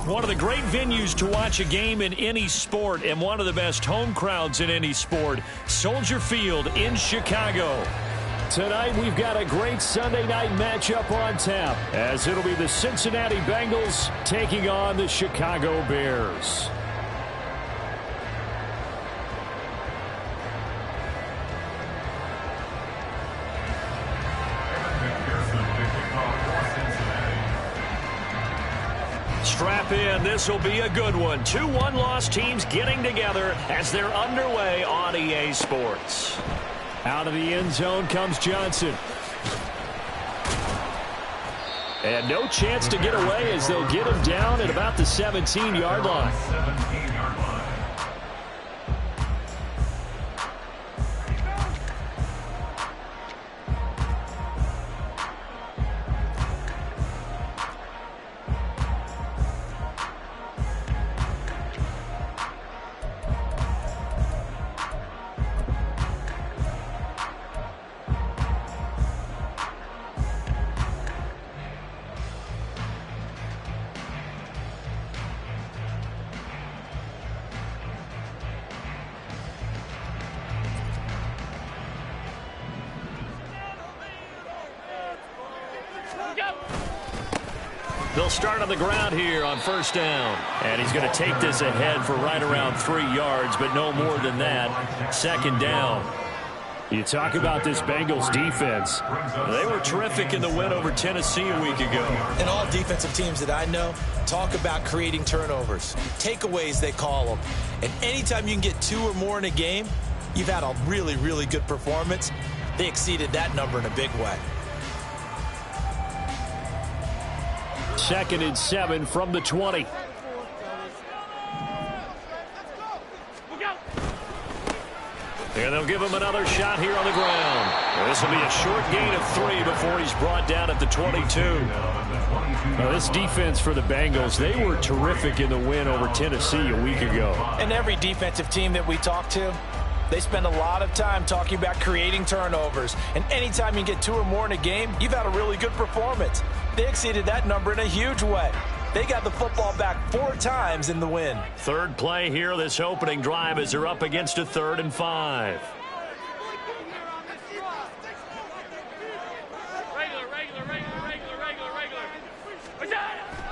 One of the great venues to watch a game in any sport and one of the best home crowds in any sport, Soldier Field in Chicago. Tonight we've got a great Sunday night matchup on tap as it'll be the Cincinnati Bengals taking on the Chicago Bears. Strap in. This will be a good one. 2 one-loss teams getting together as they're underway on EA Sports. Out of the end zone comes Johnson. And no chance to get away as they'll get him down at about the 17-yard line. They'll start on the ground here on first down. And he's going to take this ahead for right around 3 yards, but no more than that. Second down. You talk about this Bengals defense. They were terrific in the win over Tennessee a week ago. And all defensive teams that I know talk about creating turnovers. Takeaways, they call them. And anytime you can get 2 or more in a game, you've had a really, really good performance. They exceeded that number in a big way. 2nd and 7 from the 20. And they'll give him another shot here on the ground. This will be a short gain of 3 before he's brought down at the 22. Now, this defense for the Bengals, they were terrific in the win over Tennessee a week ago. And every defensive team that we talk to, they spend a lot of time talking about creating turnovers. And anytime you get 2 or more in a game, you've had a really good performance. They exceeded that number in a huge way. They got the football back 4 times in the win. Third play here, this opening drive as they're up against a 3rd and 5.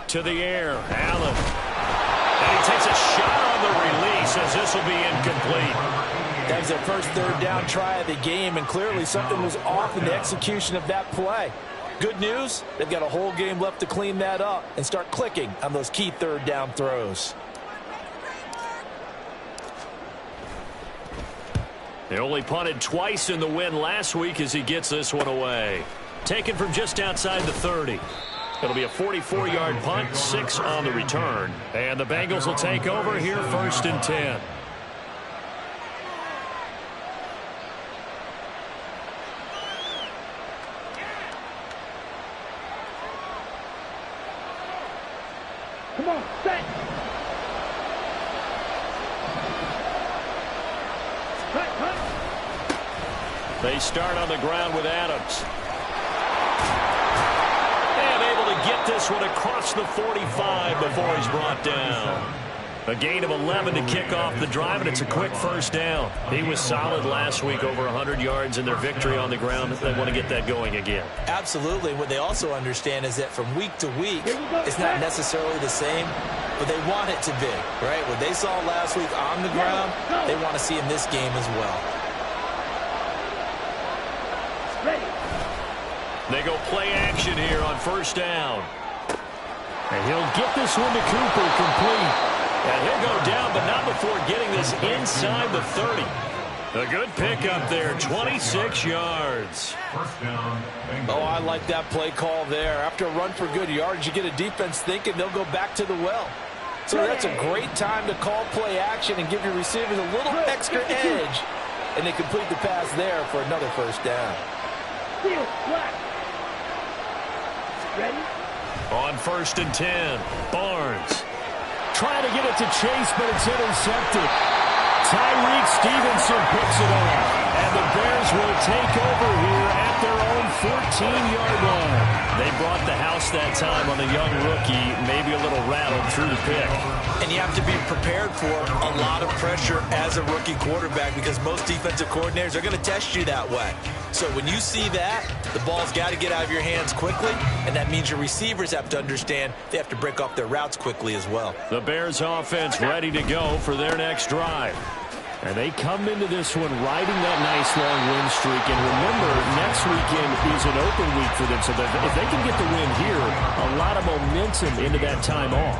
To the air, Allen. And he takes a shot on the release as this will be incomplete. That was their first 3rd down try of the game, and clearly something was off in the execution of that play. Good news, they've got a whole game left to clean that up and start clicking on those key 3rd down throws. They only punted twice in the win last week as he gets this one away. Taken from just outside the 30. It'll be a 44-yard punt, 6 on the return. And the Bengals will take over here 1st and 10. Come on, set. Cut. They start on the ground with Adams. And able to get this one across the 45 before he's brought down. A gain of 11 to kick off the drive, and it's a quick first down. He was solid last week, over 100 yards in their victory on the ground. They want to get that going again. Absolutely. What they also understand is that from week to week, it's not necessarily the same, but they want it to be, right? What they saw last week on the ground, they want to see in this game as well. They go play action here on first down. And he'll get this one to Cooper complete. And he'll go down, but not before getting this inside the 30. A good pickup there, 26 yards. Oh, I like that play call there. After a run for good yards, you get a defense thinking they'll go back to the well. So that's a great time to call play action and give your receivers a little extra edge. And they complete the pass there for another first down. Ready? On 1st and 10, Barnes. Trying to get it to Chase, but it's intercepted. Tyreek Stevenson picks it up. And the Bears will take over here at their own 14-yard line. They brought the house that time on the young rookie, maybe a little rattled through the pick. And you have to be prepared for a lot of pressure as a rookie quarterback because most defensive coordinators are going to test you that way. So when you see that, the ball's got to get out of your hands quickly, and that means your receivers have to understand they have to break off their routes quickly as well. The Bears offense ready to go for their next drive. And they come into this one riding that nice long win streak. And remember, next weekend is an open week for them. So that if they can get the win here, a lot of momentum into that time off.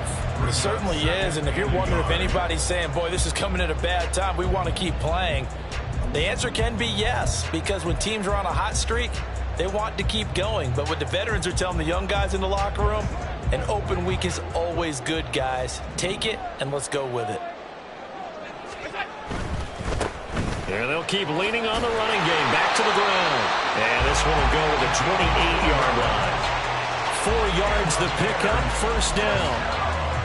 It certainly is. And if you're wondering if anybody's saying, boy, this is coming at a bad time, we want to keep playing, the answer can be yes. Because when teams are on a hot streak, they want to keep going. But what the veterans are telling the young guys in the locker room, an open week is always good, guys. Take it and let's go with it. And they'll keep leaning on the running game. Back to the ground. And this one will go to the 28-yard line. 4 yards the pickup, first down.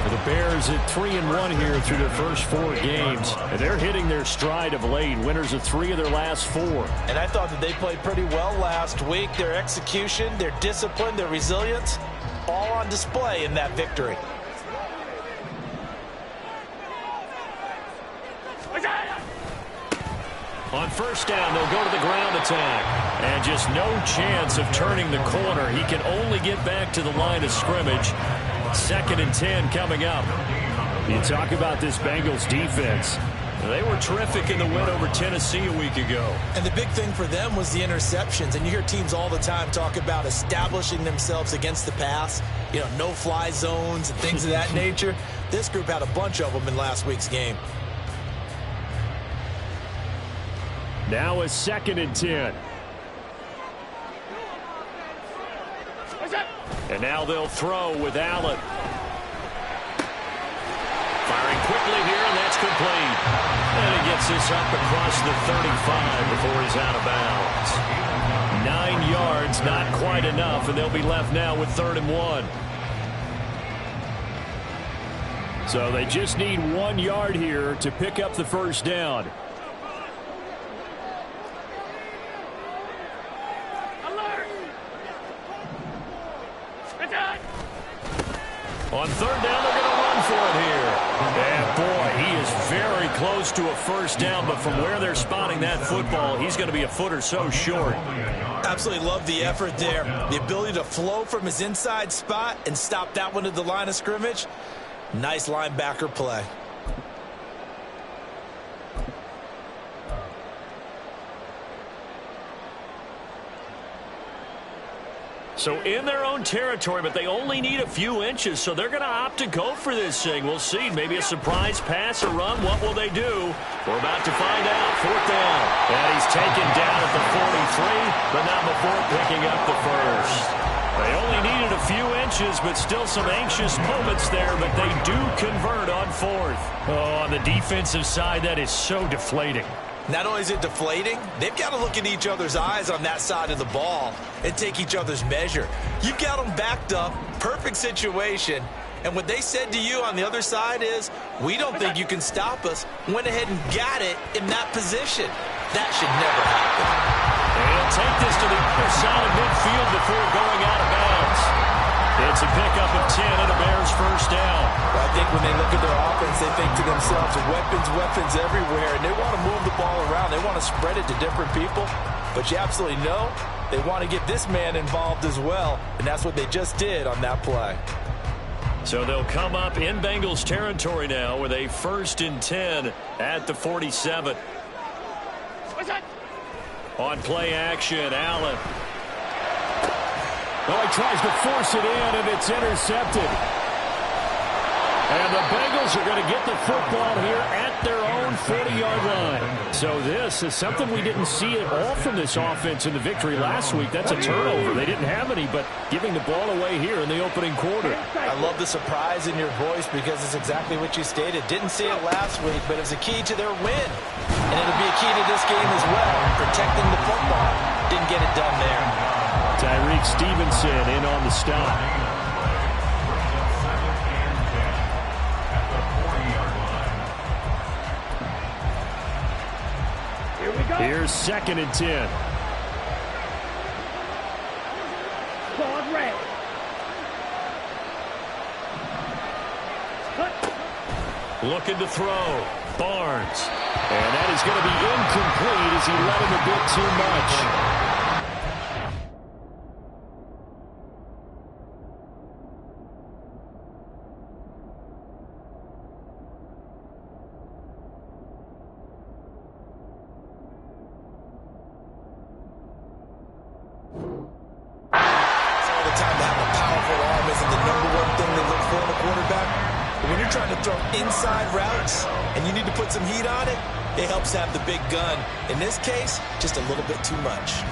For the Bears at 3-1 here through their first 4 games. And they're hitting their stride of late. Winners of 3 of their last 4. And I thought that they played pretty well last week. Their execution, their discipline, their resilience, all on display in that victory. On first down, they'll go to the ground attack. And just no chance of turning the corner. He can only get back to the line of scrimmage. 2nd and 10 coming up. You talk about this Bengals defense. They were terrific in the win over Tennessee a week ago. And the big thing for them was the interceptions. And you hear teams all the time talk about establishing themselves against the pass. You know, no-fly zones and things of that nature. This group had a bunch of them in last week's game. Now a 2nd and 10. And now they'll throw with Allen. Firing quickly here, and that's complete. And he gets this up across the 35 before he's out of bounds. 9 yards, not quite enough, and they'll be left now with 3rd and 1. So they just need 1 yard here to pick up the first down. On 3rd down, they're going to run for it here. And, boy, he is very close to a first down, but from where they're spotting that football, he's going to be a foot or so short. Absolutely love the effort there. The ability to flow from his inside spot and stop that one at the line of scrimmage. Nice linebacker play. So in their own territory, but they only need a few inches, so they're going to opt to go for this thing. We'll see. Maybe a surprise pass or run. What will they do? We're about to find out. 4th down. And he's taken down at the 43, but not before picking up the first. They only needed a few inches, but still some anxious moments there, but they do convert on 4th. Oh, on the defensive side, that is so deflating. Not only is it deflating, they've got to look in each other's eyes on that side of the ball and take each other's measure. You've got them backed up, perfect situation, and what they said to you on the other side is, we don't think you can stop us. Went ahead and got it in that position. That should never happen. And he'll take this to the other side of midfield before going out of bounds. It's a pickup of 10 and a Bears first down. Well, I think when they look at their offense, they think to themselves, weapons everywhere, and they want to move the ball around. They want to spread it to different people. But you absolutely know they want to get this man involved as well, and that's what they just did on that play. So they'll come up in Bengals territory now with a 1st and 10 at the 47. On play action, Allen. Oh, he tries to force it in, and it's intercepted. And the Bengals are going to get the football here at their own 40-yard line. So this is something we didn't see at all from this offense in the victory last week. That's a turnover. They didn't have any, but giving the ball away here in the opening quarter. I love the surprise in your voice because it's exactly what you stated. Didn't see it last week, but it's a key to their win. And it'll be a key to this game as well, protecting the football. Didn't get it done there. Tyreek Stevenson in on the stop. Here's 2nd and 10. Claude Red. Looking to throw. Barnes. And that is going to be incomplete as he let him a bit too much. Inside routes, and you need to put some heat on it, it helps have the big gun. In this case, just a little bit too much.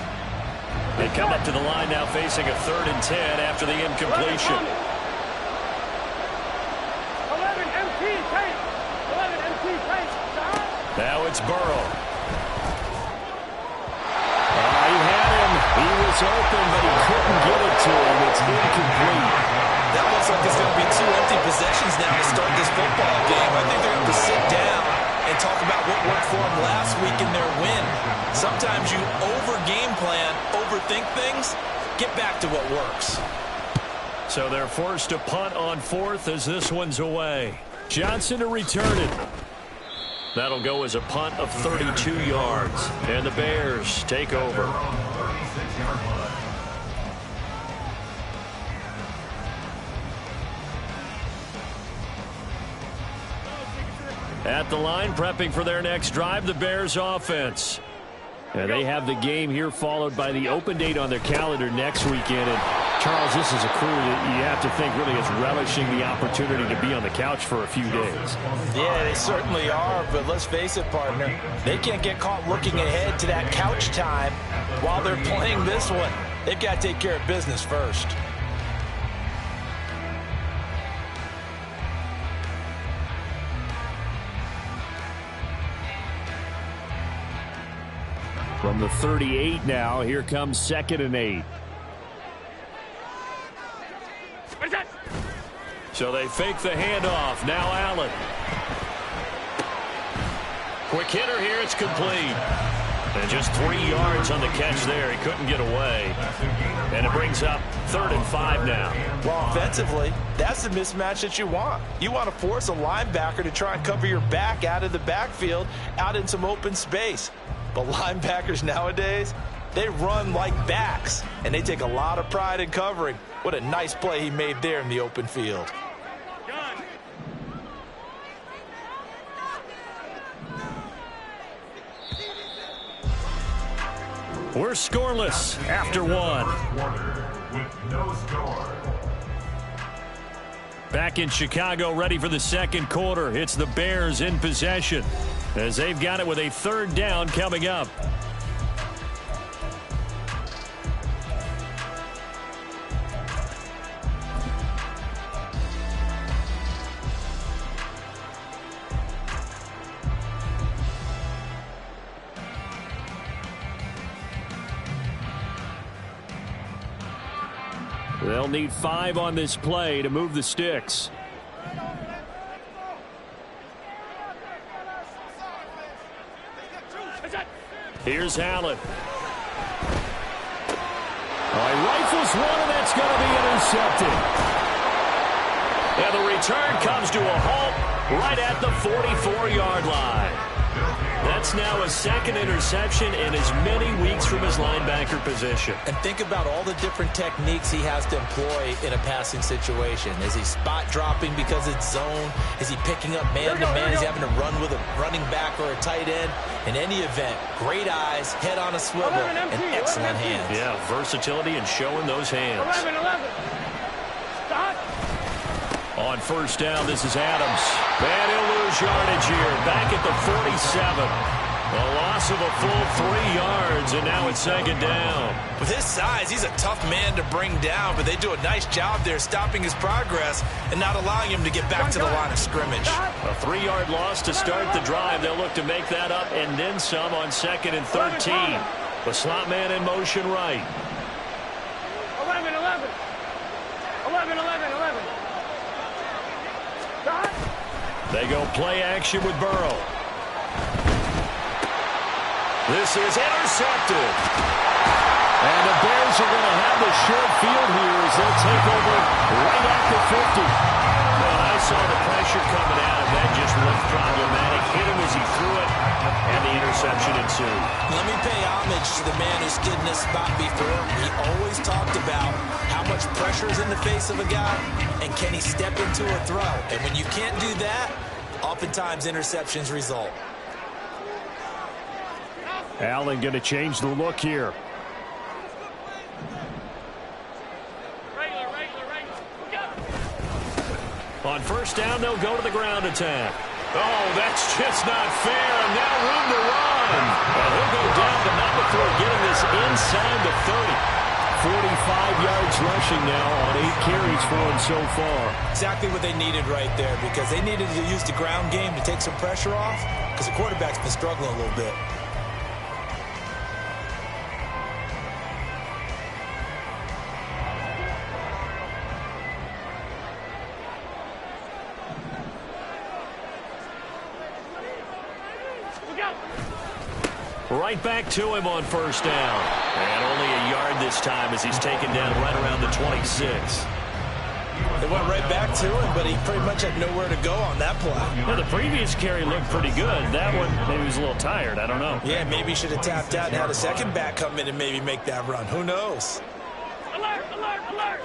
They come up to the line now facing a 3rd and 10 after the incompletion. 11 MT tape. 11 MT tape. Now it's Burrow. He had him. He was open, but he couldn't get it to him. It's incomplete. That looks like there's going to be 2 empty possessions now to start this football game. I think they're going to have to sit down and talk about what worked for them last week in their win. Sometimes you over-game plan, overthink things, get back to what works. So they're forced to punt on 4th as this one's away. Johnson to return it. That'll go as a punt of 32 yards. And the Bears take over. At the line, prepping for their next drive, the Bears offense. And they have the game here followed by the open date on their calendar next weekend. And Charles, this is a crew that you have to think really is relishing the opportunity to be on the couch for a few days. Yeah, they certainly are, but let's face it, partner. They can't get caught looking ahead to that couch time while they're playing this one. They've got to take care of business first. From the 38 now, here comes 2nd and 8. So they fake the handoff. Now Allen. Quick hitter here. It's complete. And just 3 yards on the catch there. He couldn't get away. And it brings up 3rd and 5 now. Well, offensively, that's the mismatch that you want. You want to force a linebacker to try and cover your back out of the backfield, out in some open space. But linebackers nowadays, they run like backs, and they take a lot of pride in covering. What a nice play he made there in the open field. We're scoreless after 1. Back in Chicago, ready for the 2nd quarter. It's the Bears in possession as they've got it with a 3rd down coming up. They'll need 5 on this play to move the sticks. Here's Allen. He rifles one, and that's going to be intercepted. And the return comes to a halt right at the 44-yard line. That's now a 2nd interception in as many weeks from his linebacker position. And think about all the different techniques he has to employ in a passing situation. Is he spot dropping because it's zone? Is he picking up man-to-man? Is he having to run with a running back or a tight end? In any event, great eyes, head on a swivel, and excellent hands. Yeah, versatility and showing those hands. 11. Stop. On 1st down, this is Adams. And he'll lose yardage here. Back at the 47. A loss of a full 3 yards, and now it's 2nd down. With his size, he's a tough man to bring down, but they do a nice job there stopping his progress and not allowing him to get back to the line of scrimmage. A 3-yard loss to start the drive. They'll look to make that up and then some on 2nd and 13. The slot man in motion right. 11. 11. Stop. They go play action with Burrow. This is intercepted. And the Bears are going to have the short field here as they'll take over right at the 50. A nice saw the pressure coming out, and that just looked problematic. Hit him as he threw it, and the interception ensued. Let me pay homage to the man who stood in this spot before. He always talked about how much pressure is in the face of a guy, and can he step into a throw. And when you can't do that, oftentimes interceptions result. Allen going to change the look here. On first down, they'll go to the ground attack. Oh, that's just not fair, and now room to run. Well, he'll go down, but not before getting this inside the 30. 45 yards rushing now on 8 carries for him so far. Exactly what they needed right there, because they needed to use the ground game to take some pressure off, because the quarterback's been struggling a little bit. Right back to him on first down. And only a yard this time as he's taken down right around the 26. They went right back to him, but he pretty much had nowhere to go on that play. Yeah, the previous carry looked pretty good. That one, maybe he was a little tired. I don't know. Yeah, maybe he should have tapped out and had a second back come in and maybe make that run. Who knows? Alert, alert, alert.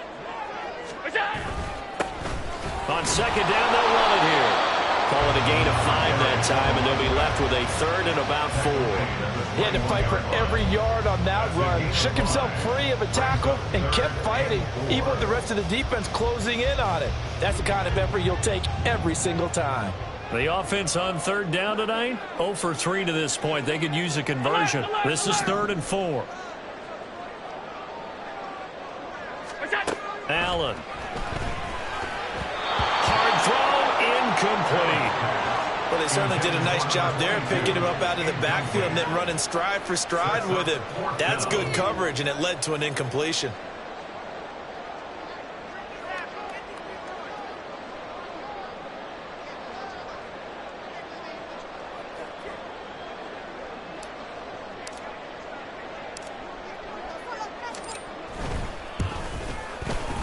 On second down, they'll run it here. Call it a gain of 5 that time, and they'll be left with a third and about 4. He had to fight for every yard on that run. Shook himself free of a tackle and kept fighting, even with the rest of the defense closing in on it. That's the kind of effort you'll take every single time. The offense on third down tonight, 0 for 3 to this point. They could use a conversion. This is 3rd and 4. Allen. Hard throw, incomplete. Well, they certainly did a nice job there, picking him up out of the backfield and then running stride for stride with him. That's good coverage, and it led to an incompletion.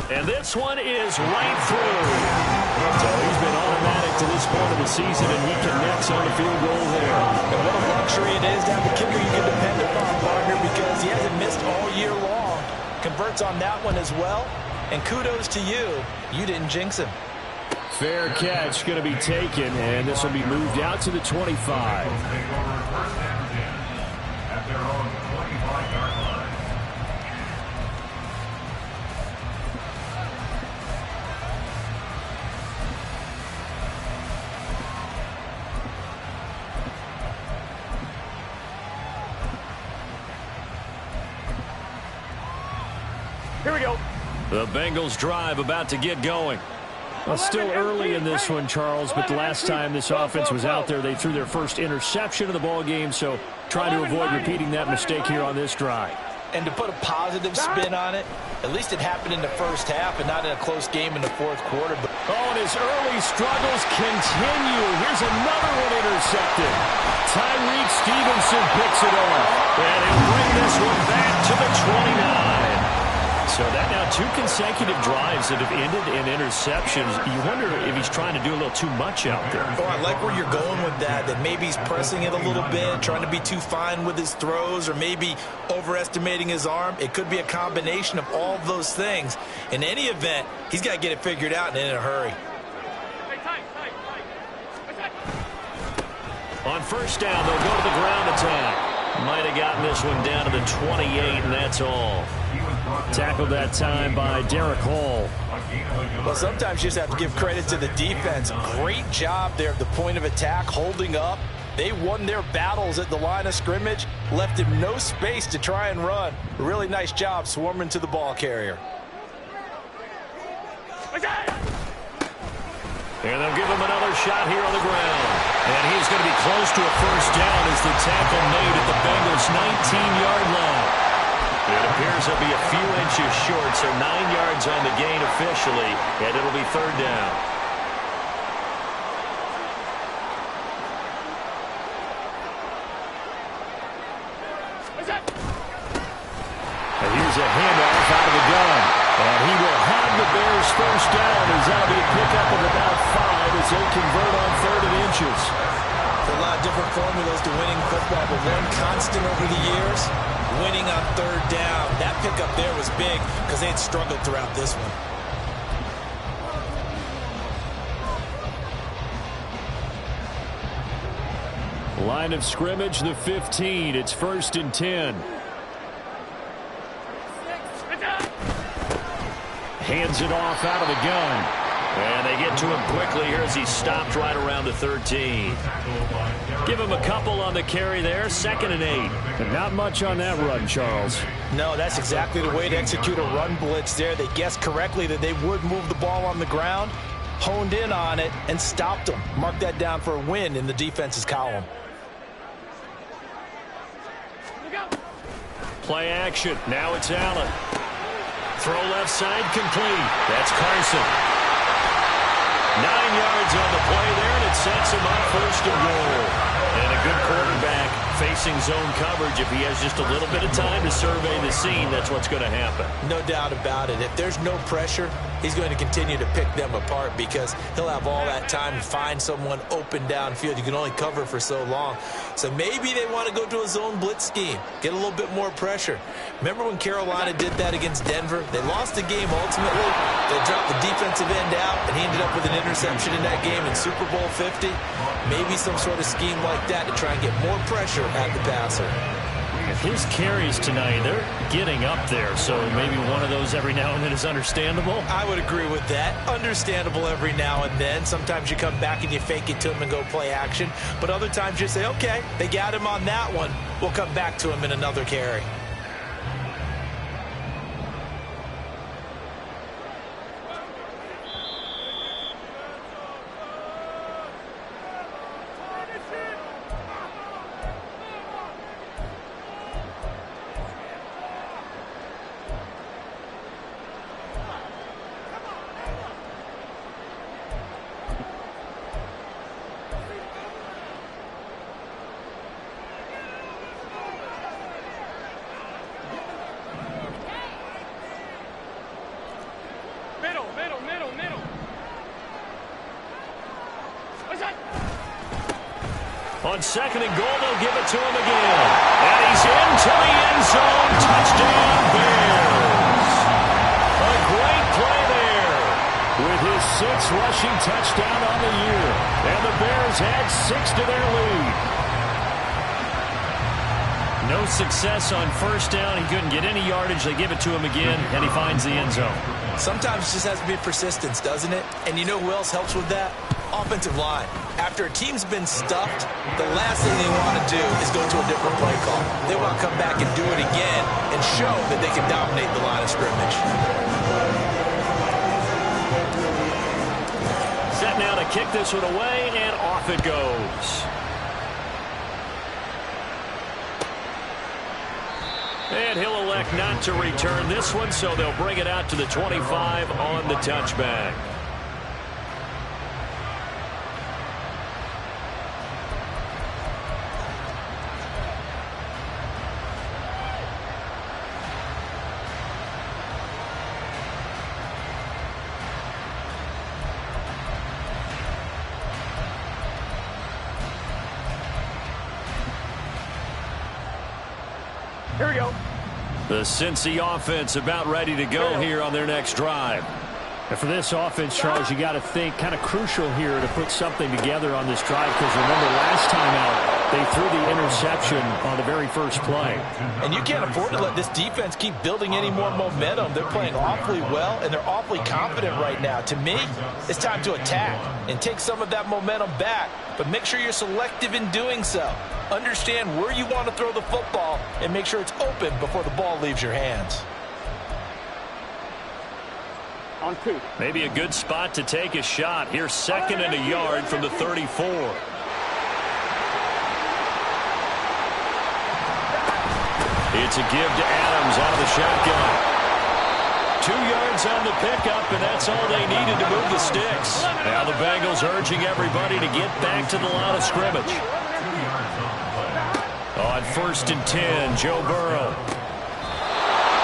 And this one is right through. So he's been automatic to this point of the season, and he connects on the field goal there. And what a luxury it is to have a kicker you can depend upon, partner, because he hasn't missed all year long. Converts on that one as well. And kudos to you. You didn't jinx him. Fair catch going to be taken, and this will be moved out to the 25. Here we go. The Bengals drive about to get going. Well, still early in this one, Charles, but the last time this offense was out there, they threw their first interception of the ball game, so try to avoid repeating that mistake here on this drive. And to put a positive spin on it, at least it happened in the first half and not in a close game in the fourth quarter. Oh, and his early struggles continue. Here's another one intercepted. Tyreek Stevenson picks it off, and he'll bring this one back to the 29. So that now 2 consecutive drives that have ended in interceptions. You wonder if he's trying to do a little too much out there. Oh, I like where you're going with that maybe he's pressing it a little bit, trying to be too fine with his throws, or maybe overestimating his arm. It could be a combination of all of those things. In any event, he's got to get it figured out and in a hurry. On first down, they'll go to the ground attack. Might have gotten this one down to the 28, and that's all. Tackled that time by Derek Hall. Well, sometimes you just have to give credit to the defense. Great job there at the point of attack, holding up. They won their battles at the line of scrimmage, left him no space to try and run. Really nice job swarming to the ball carrier. And they'll give him another shot here on the ground. And he's going to be close to a first down as the tackle made at the Bengals' 19-yard line. It appears he'll be a few inches short, so 9 yards on the gain officially, and it'll be third down. And here's a handoff out of the gun. And he will have the Bears first down as that'll be a pickup of about 5. they convert on 3rd and inches. There are a lot of different formulas to winning football, but one constant over the years, winning on 3rd down. That pickup there was big because they had struggled throughout this one. Line of scrimmage, the 15. It's 1st and 10. Hands it off out of the gun. And they get to him quickly here as he stopped right around the 13. Give him a couple on the carry there. 2nd and 8. And not much on that run, Charles. No, that's exactly the way to execute a run blitz there. They guessed correctly that they would move the ball on the ground, honed in on it, and stopped them. Mark that down for a win in the defense's column. Play action. Now it's Allen. Throw left side complete. That's Carson. 9 yards on the play there, and it sets him up 1st and goal. And a good quarterback facing zone coverage. If he has just a little bit of time to survey the scene, that's what's going to happen. No doubt about it. If there's no pressure, he's going to continue to pick them apart because he'll have all that time to find someone open downfield. You can only cover for so long. So maybe they want to go to a zone blitz scheme, get a little bit more pressure. Remember when Carolina did that against Denver? They lost the game ultimately. They dropped the defensive end out, and he ended up with an interception in that game in Super Bowl 50. Maybe some sort of scheme like that to try and get more pressure at the passer. His carries tonight, they're getting up there, so maybe one of those every now and then is understandable. I would agree with that. Understandable every now and then. Sometimes you come back and you fake it to him and go play action. But other times you say, okay, they got him on that one. We'll come back to him in another carry. On 2nd and goal, they'll give it to him again. And he's into the end zone. Touchdown, Bears. A great play there with his 6th rushing touchdown on the year. And the Bears add 6 to their lead. No success on 1st down. He couldn't get any yardage. They give it to him again, and he finds the end zone. Sometimes it just has to be persistence, doesn't it? And you know who else helps with that? Offensive line. After a team's been stuffed, the last thing they want to do is go to a different play call. They want to come back and do it again and show that they can dominate the line of scrimmage. Set now to kick this one away, and off it goes. And he'll elect not to return this one, so they'll bring it out to the 25 on the touchback. Here we go. The Cincy offense about ready to go here on their next drive. And for this offense, Charles, you got to think kind of crucial here to put something together on this drive, because remember last time out, they threw the interception on the very first play. And you can't afford to let this defense keep building any more momentum. They're playing awfully well, and they're awfully confident right now. To me, it's time to attack and take some of that momentum back, but make sure you're selective in doing so. Understand where you want to throw the football and make sure it's open before the ball leaves your hands. On 2. Maybe a good spot to take a shot. Here's 2nd and a yard from the 34. It's a give to Adams out of the shotgun. 2 yards on the pickup, and that's all they needed to move the sticks. Now the Bengals urging everybody to get back to the line of scrimmage. On 1st and 10, Joe Burrow.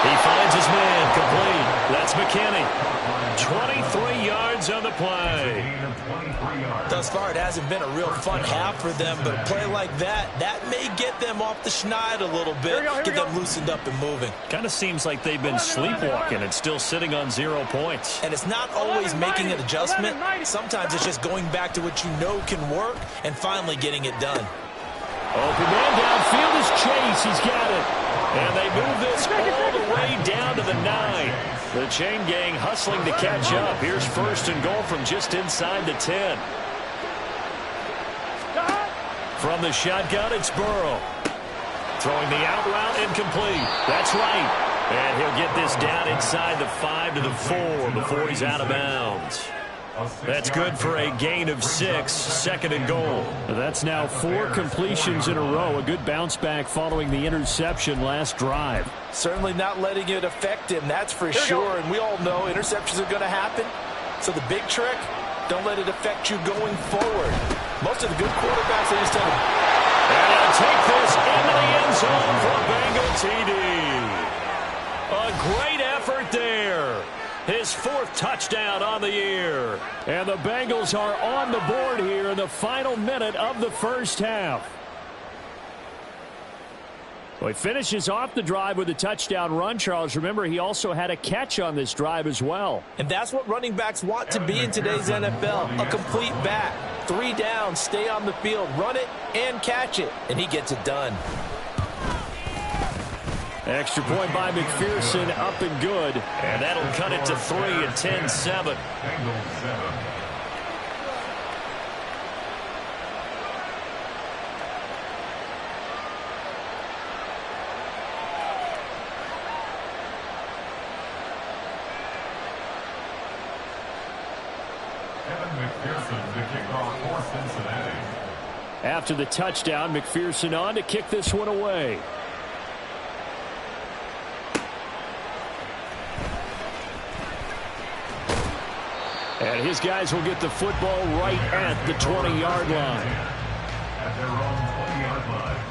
He finds his man, complete. That's McKinney. 23 yards on the play. Thus far, it hasn't been a real fun half for them, but a play like that may get them off the schneid a little bit, get them loosened up and moving. Kind of seems like they've been sleepwalking and still sitting on 0 points. And it's not always making an adjustment. Sometimes it's just going back to what you know can work and finally getting it done. Open man downfield is Chase. He's got it. And they move this all the way down to the 9. The chain gang hustling to catch up. Here's 1st and goal from just inside the 10. From the shotgun, it's Burrow. Throwing the out route incomplete. That's right. And he'll get this down inside the 5 to the 4 before he's out of bounds. That's good for a gain of 6, 2nd and goal. That's now 4 completions in a row. A good bounce back following the interception last drive. Certainly not letting it affect him, that's for sure. And we all know interceptions are going to happen. So the big trick, don't let it affect you going forward. Most of the good quarterbacks, they just tell them. And he'll take this into the end zone for a Bengal TD. A great effort there. His 4th touchdown on the year. And the Bengals are on the board here in the final minute of the first half. Well, he finishes off the drive with a touchdown run, Charles. Remember, he also had a catch on this drive as well. And that's what running backs want to be in today's NFL, a complete back. 3 downs, stay on the field, run it, and catch it. And he gets it done. Extra point by McPherson, up and good. And that'll cut it to 3 at 10-7. After the touchdown, McPherson on to kick this one away. And his guys will get the football right at the 20-yard line. At their own 20-yard line.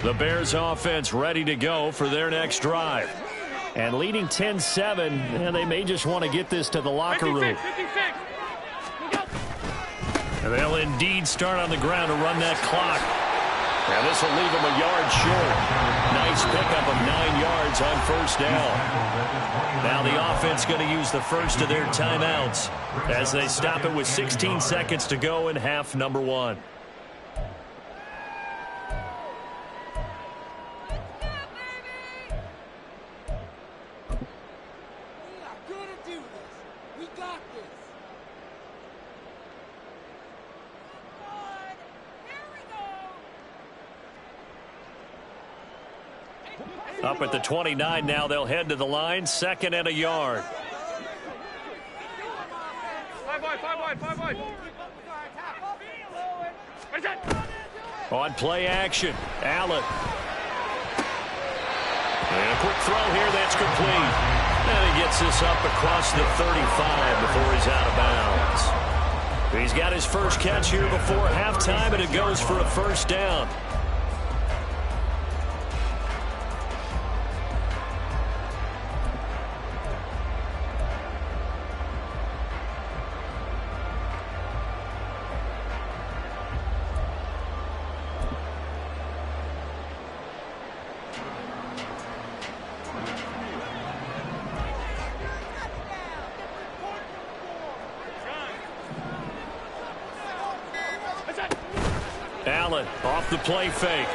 The Bears offense ready to go for their next drive. And leading 10-7, and they may just want to get this to the locker room. 56. And they'll indeed start on the ground to run that clock. And this will leave them a yard short. Nice pickup of 9 yards on 1st down. Now the offense going to use the first of their timeouts as they stop it with 16 seconds to go in half number 1. Up at the 29 now, they'll head to the line, 2nd and a yard. 5 wide. On play action, Allen. And a quick throw here, that's complete. And he gets this up across the 35 before he's out of bounds. He's got his first catch here before halftime, and it goes for a 1st down. Allen off the play fake.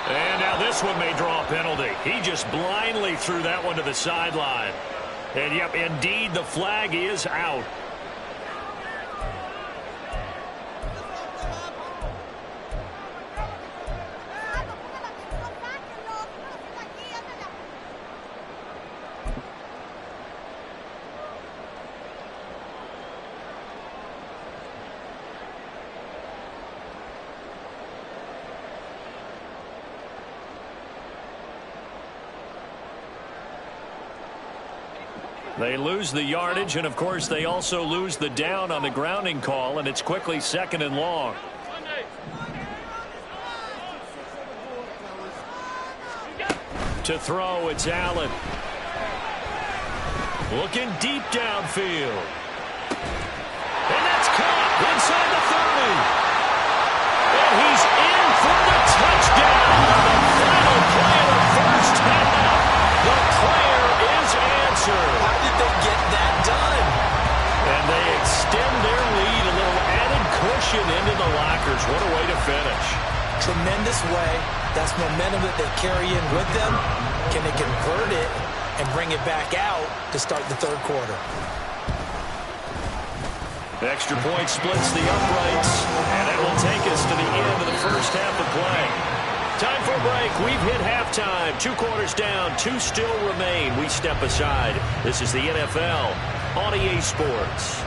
And now this one may draw a penalty. He just blindly threw that one to the sideline. And yep, indeed, the flag is out. They lose the yardage, and, of course, they also lose the down on the grounding call, and it's quickly 2nd and long. To throw, it's Allen. Looking deep downfield. And that's caught inside the 30. And he's in for the touchdown on the final play of the first half. The player is answered. How did they get that done? And they extend their lead, a little added cushion into the lockers. What a way to finish. Tremendous way. That's momentum that they carry in with them. Can they convert it and bring it back out to start the third quarter? Extra point splits the uprights, and that will take us to the end of the first half of play. Time for a break. We've hit halftime. 2 quarters down, 2 still remain. We step aside. This is the NFL on EA Sports.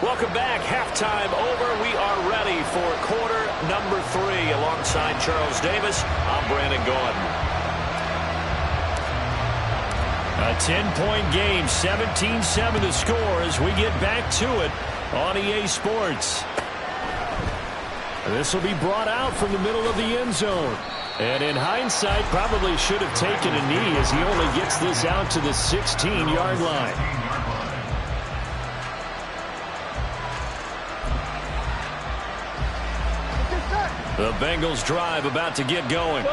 Welcome back. Halftime over. We are ready for quarter number 3. Alongside Charles Davis, I'm Brandon Gordon. A 10-point game, 17-7 to score as we get back to it on EA Sports. This will be brought out from the middle of the end zone. And in hindsight, probably should have taken a knee as he only gets this out to the 16-yard line. The Bengals drive about to get going.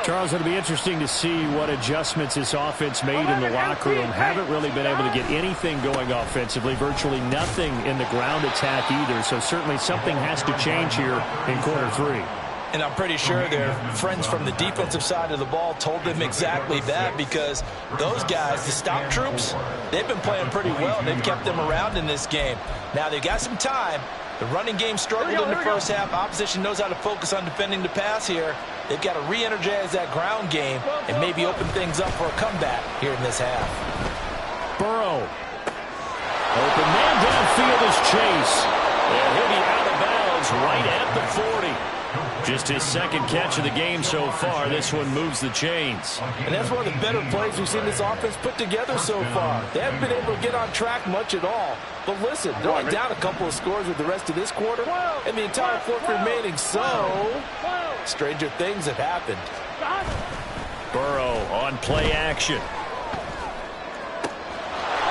Charles, it'll be interesting to see what adjustments this offense made in the locker room. Haven't really been able to get anything going offensively, virtually nothing in the ground attack either. So certainly something has to change here in quarter 3. And I'm pretty sure their friends from the defensive side of the ball told them exactly that, because those guys, the stop troops, they've been playing pretty well. They've kept them around in this game. Now they've got some time. The running game struggled in the first half. Opposition knows how to focus on defending the pass here. They've got to re-energize that ground game and maybe open things up for a comeback here in this half. Burrow. Open man downfield is Chase. And he'll be out of bounds right at the 40. Just his second catch of the game so far. This one moves the chains. And that's one of the better plays we've seen this offense put together so far. They haven't been able to get on track much at all. But listen, they're only down a couple of scores with the rest of this quarter and the entire fourth remaining. So, stranger things have happened. Burrow on play action.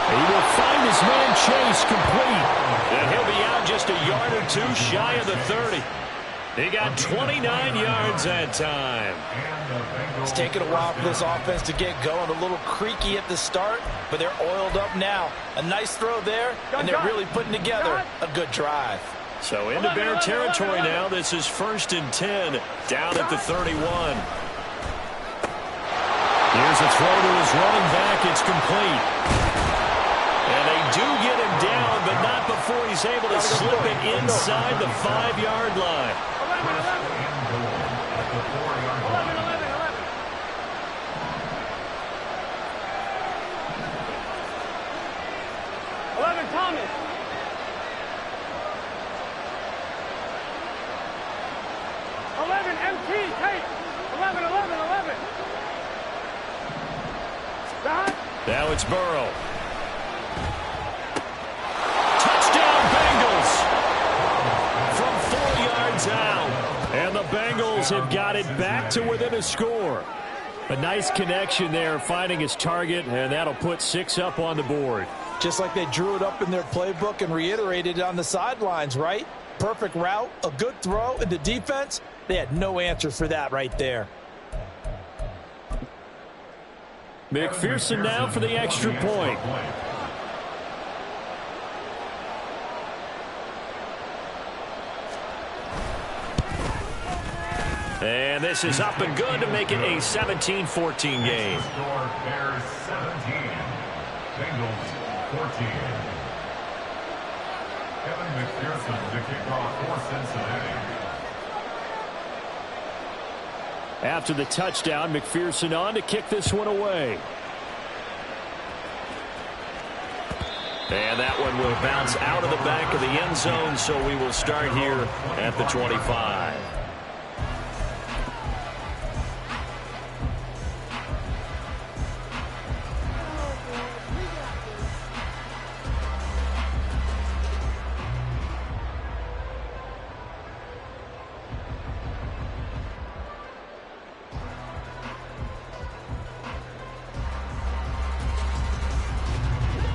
He will find his man Chase complete. And he'll be out just a yard or 2 shy of the 30. He got 29 yards that time. It's taken a while for this offense to get going. A little creaky at the start, but they're oiled up now. A nice throw there, and they're really putting together a good drive. So into Bear territory now. This is 1st and 10, down at the 31. Here's a throw to his running back. It's complete. And they do get him down, but not before he's able to slip it inside the 5-yard line. 11, Thomas. 11, MT, Tate. 11. Now it's Burrow. Touchdown Bengals from 4 yards out. And the Bengals have got it back to within a score. A nice connection there, finding his target, and that'll put 6 up on the board. Just like they drew it up in their playbook and reiterated it on the sidelines, right? Perfect route, a good throw, and the defense, they had no answer for that right there. McPherson now for the extra point. And this is up and good to make it a 17-14 game. Score Bears 17, Bengals 14. Kevin McPherson, the kickoff for Cincinnati. After the touchdown, McPherson on to kick this one away. And that one will bounce out of the back of the end zone, so we will start here at the 25.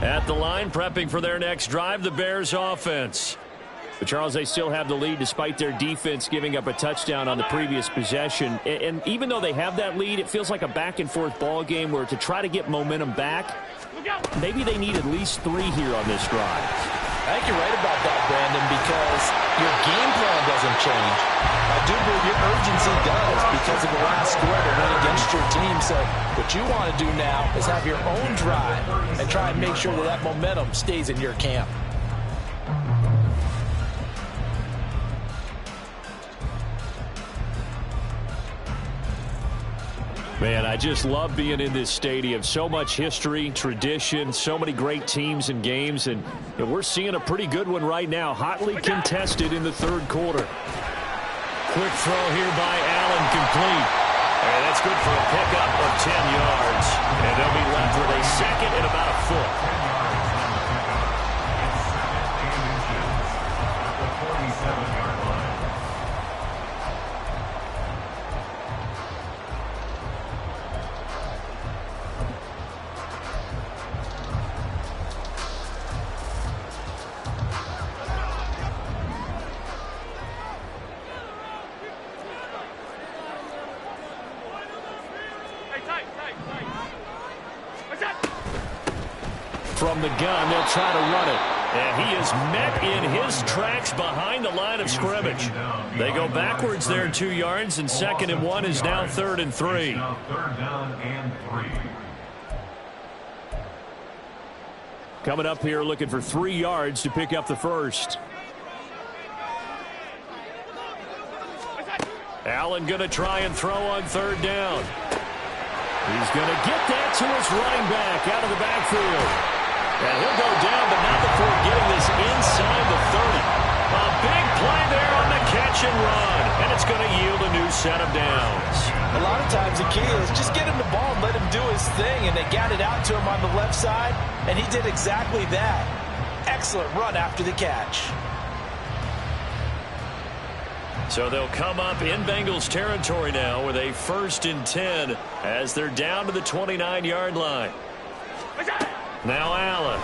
At the line, prepping for their next drive, the Bears offense. But Charles, they still have the lead despite their defense giving up a touchdown on the previous possession. And even though they have that lead, it feels like a back-and-forth ball game where to try to get momentum back, maybe they need at least 3 here on this drive. I think you're right about that, Brandon, because your game plan doesn't change. I do believe your urgency does because of the last score that went against your team. So what you want to do now is have your own drive and try and make sure that that momentum stays in your camp. Man, I just love being in this stadium. So much history, tradition, so many great teams and games, and we're seeing a pretty good one right now, hotly contested in the third quarter. Quick throw here by Allen, complete. And that's good for a pickup of 10 yards. And they'll be left with a second and about a foot. From the gun, they'll try to run it. And he is met in his tracks behind the line of scrimmage. They go backwards there 2 yards, and 2nd and 1 is now 3rd and 3. Coming up here looking for 3 yards to pick up the first. Allen going to try and throw on 3rd down. He's going to get that to his running back out of the backfield. And he'll go down, but not before getting this inside the 30. A big play there on the catch and run. And it's going to yield a new set of downs. A lot of times the key is just get him the ball and let him do his thing. And they got it out to him on the left side, and he did exactly that. Excellent run after the catch. So they'll come up in Bengals territory now with a 1st and 10 as they're down to the 29-yard line. Now Allen.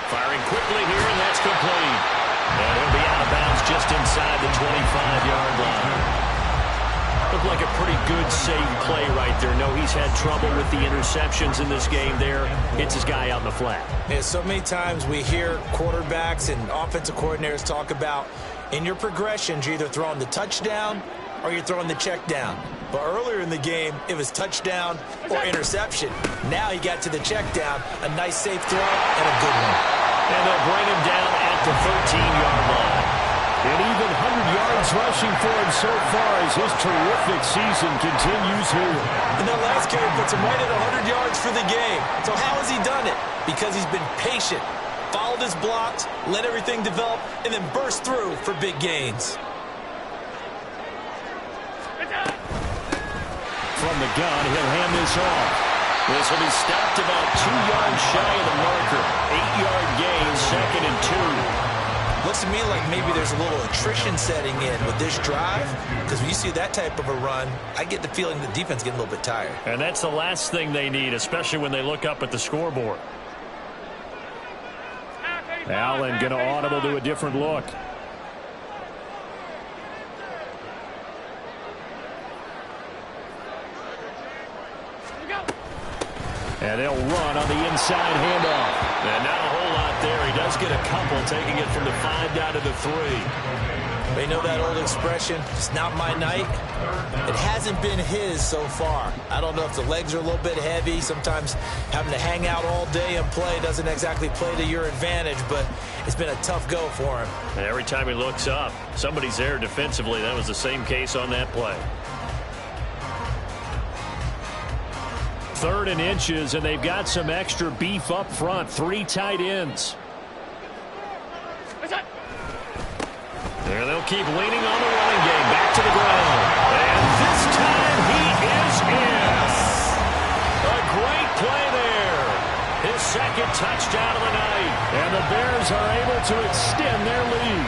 Firing quickly here, and that's complete. And he'll be out of bounds just inside the 25-yard line. Looked like a pretty good, safe play right there. No, he's had trouble with the interceptions in this game there. Hits his guy out in the flat. Yeah, so many times we hear quarterbacks and offensive coordinators talk about in your progressions, you're either throwing the touchdown or you're throwing the check down. But earlier in the game, it was touchdown or interception. Now he got to the check down, a nice safe throw, and a good one. And they'll bring him down at the 13-yard line. And even 100 yards rushing for him so far as his terrific season continues here. And that last carry puts him right at 100 yards for the game. So how has he done it? Because he's been patient, followed his blocks, let everything develop, and then burst through for big gains. From the gun, he'll hand this off. This will be stopped about 2 yards shy of the marker. 8-yard gain, 2nd and 2. Looks to me like maybe there's a little attrition setting in with this drive, because when you see that type of a run, I get the feeling the defense getting a little bit tired. And that's the last thing they need, especially when they look up at the scoreboard. Allen going to audible to a different look. And they'll run on the inside handoff. And not a whole lot there. He does get a couple, taking it from the 5 down to the 3. They know that old expression, it's not my night. It hasn't been his so far. I don't know if the legs are a little bit heavy. Sometimes having to hang out all day and play doesn't exactly play to your advantage, but it's been a tough go for him. And every time he looks up, somebody's there defensively. That was the same case on that play. 3rd and inches, and they've got some extra beef up front. 3 tight ends. There they'll keep leaning on the running game. Back to the ground. And this time he is in. A great play there. His 2nd touchdown of the night. And the Bears are able to extend their lead.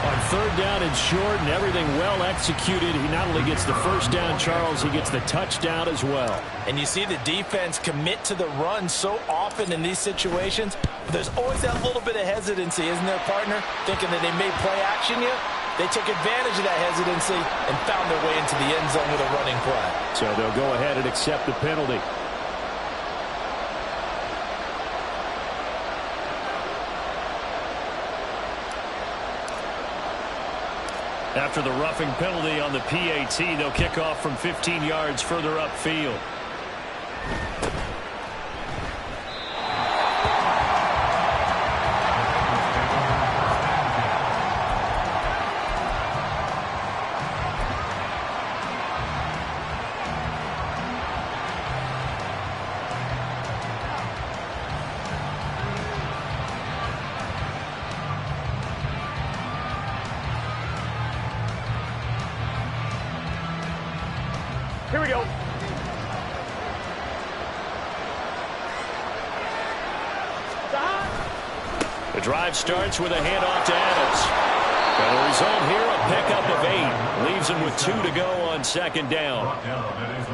On 3rd down and short and everything well executed, he not only gets the 1st down, Charles, he gets the touchdown as well. And you see the defense commit to the run so often in these situations. There's always that little bit of hesitancy, isn't there, partner? Thinking that they may play action you. They took advantage of that hesitancy and found their way into the end zone with a running play. So they'll go ahead and accept the penalty. After the roughing penalty on the PAT, they'll kick off from 15 yards further upfield. Here we go. The drive starts with a handoff to Adams. And the result here, a pickup of 8. Leaves him with 2 to go on 2nd down.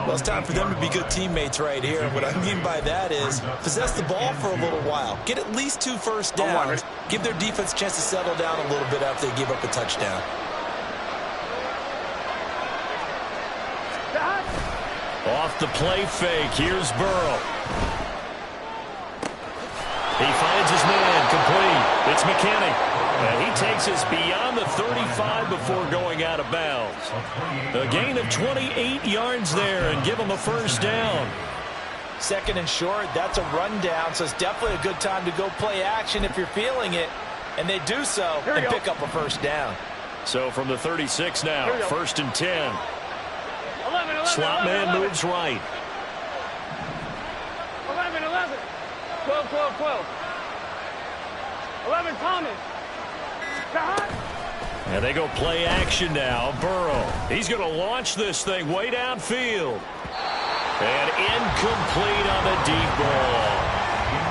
Well, it's time for them to be good teammates right here. And what I mean by that is possess the ball for a little while. Get at least 2 first downs. Give their defense a chance to settle down a little bit after they give up a touchdown. Off the play fake, here's Burrow. He finds his man, complete. It's McKinney. And he takes us beyond the 35 before going out of bounds. A gain of 28 yards there and give him a 1st down. 2nd and short, that's a rundown, so it's definitely a good time to go play action if you're feeling it. And they do so and pick up a 1st down. So from the 36 now, 1st and 10. 11. Slot man moves right. 11. 12. 11, Thomas. And they go play action now. Burrow. He's going to launch this thing way downfield. And incomplete on the deep ball.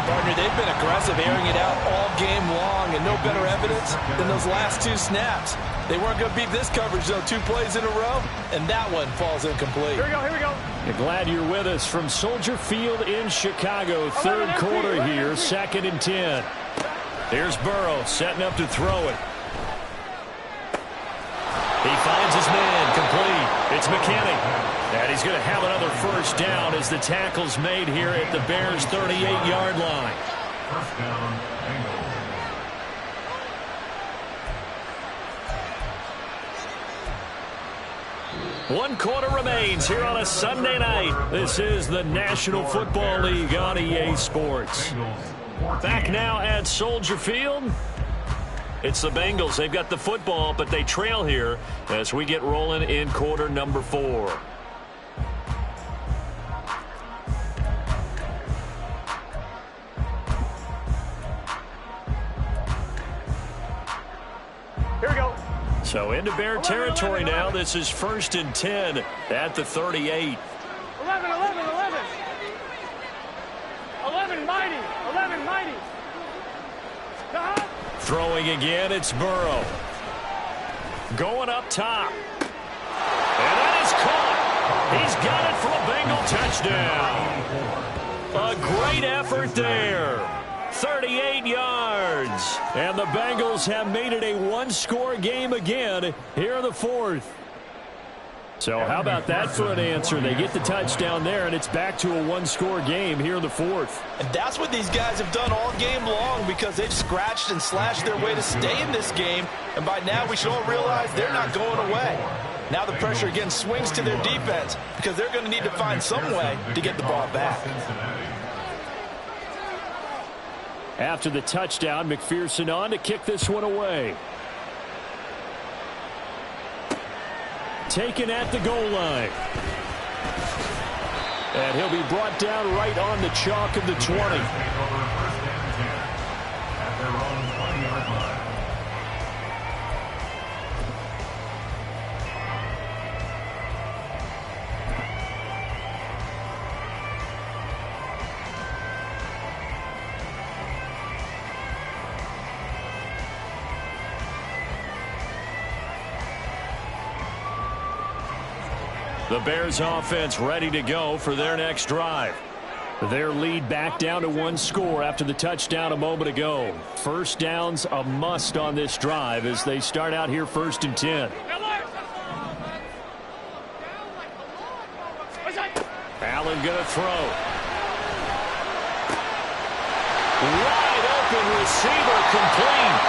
Partner, they've been aggressive, airing it out all game long, and no better evidence than those last 2 snaps. They weren't going to beat this coverage, though. 2 plays in a row, and that one falls incomplete. Here we go. You're glad you're with us from Soldier Field in Chicago. 3rd quarter here, 2nd and 10. Here's Burrow setting up to throw it. He finds his man, complete. It's McKinney. And he's going to have another 1st down as the tackle's made here at the Bears' 38-yard line. 1st down, Bengals. One quarter remains here on a Sunday night. This is the National Football League on EA Sports. Back now at Soldier Field. It's the Bengals. They've got the football, but they trail here as we get rolling in quarter number 4. Here we go. So into Bear territory now. This is 1st and 10 at the 38. 11, mighty. Throwing again, it's Burrow. Going up top. And that is caught. He's got it for a Bengal touchdown. A great effort there. 38 yards. And the Bengals have made it a 1-score game again here in the 4th. So how about that for an answer? They get the touchdown there, and it's back to a 1-score game here in the 4th. And that's what these guys have done all game long, because they've scratched and slashed their way to stay in this game. And by now we should all realize they're not going away. Now the pressure again swings to their defense, because they're going to need to find some way to get the ball back. After the touchdown, McPherson on to kick this one away. Taken at the goal line. And he'll be brought down right on the chalk of the 20. At their own 20-yard line. The Bears offense ready to go for their next drive. Their lead back down to one score after the touchdown a moment ago. First down's a must on this drive as they start out here 1st and 10. Allen going to throw. Wide open receiver complete.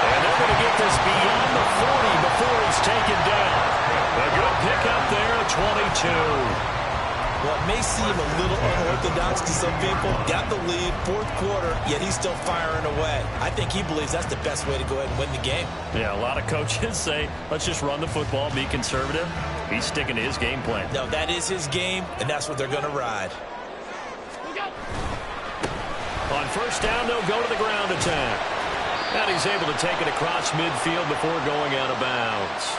And they're going to get this beyond the 40 before he's taken down. A good pickup there at 22. Well, it may seem a little unorthodox to some people. Got the lead, 4th quarter, yet he's still firing away. I think he believes that's the best way to go ahead and win the game. Yeah, a lot of coaches say, let's just run the football, be conservative. He's sticking to his game plan. No, that is his game, and that's what they're going to ride. On first down, they'll go to the ground attack. And he's able to take it across midfield before going out of bounds.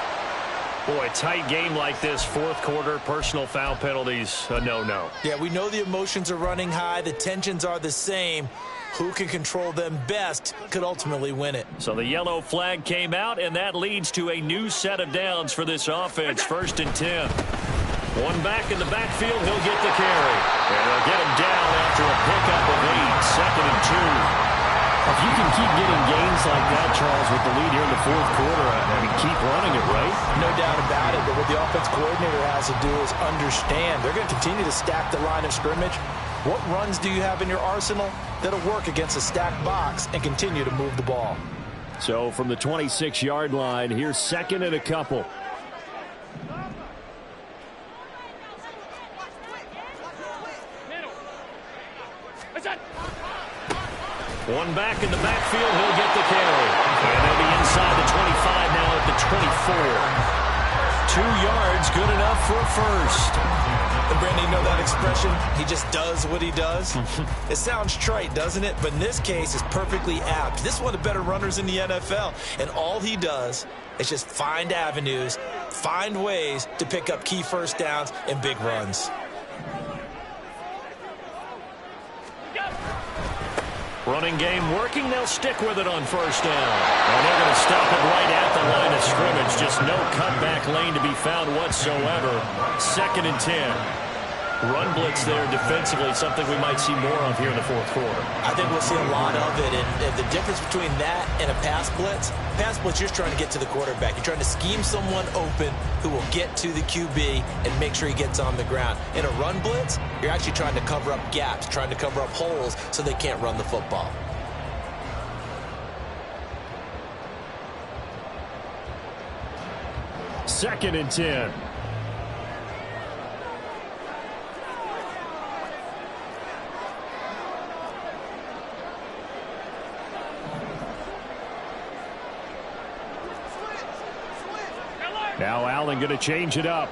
Boy, tight game like this, 4th quarter, personal foul penalties, a no-no. Yeah, we know the emotions are running high. The tensions are the same. Who can control them best could ultimately win it. So the yellow flag came out, and that leads to a new set of downs for this offense. 1st and 10. One back in the backfield, he'll get the carry. And they'll get him down after a pickup of 8, 2nd and 2. If you can keep getting gains like that, Charles, with the lead here in the 4th quarter, I mean, keep running it, right? No doubt about it, but what the offense coordinator has to do is understand. They're going to continue to stack the line of scrimmage. What runs do you have in your arsenal that'll work against a stacked box and continue to move the ball? So from the 26-yard line, here's 2nd and a couple. One back in the backfield, he'll get the carry. And they'll be inside the 25 now at the 24. 2 yards, good enough for a first. And Brandon, you know that expression? He just does what he does. It sounds trite, doesn't it? But in this case, it's perfectly apt. This is one of the better runners in the NFL. And all he does is just find avenues, find ways to pick up key first downs and big runs. Running game working. They'll stick with it on first down. And they're going to stop it right at the line of scrimmage. Just no cutback lane to be found whatsoever. 2nd and 10. Run blitz there defensively, something we might see more of here in the 4th quarter. I think we'll see a lot of it. And the difference between that and a pass blitz, you're trying to get to the quarterback. You're trying to scheme someone open who will get to the QB and make sure he gets on the ground. In a run blitz, you're actually trying to cover up gaps, trying to cover up holes so they can't run the football. Second and 10. Now Allen going to change it up.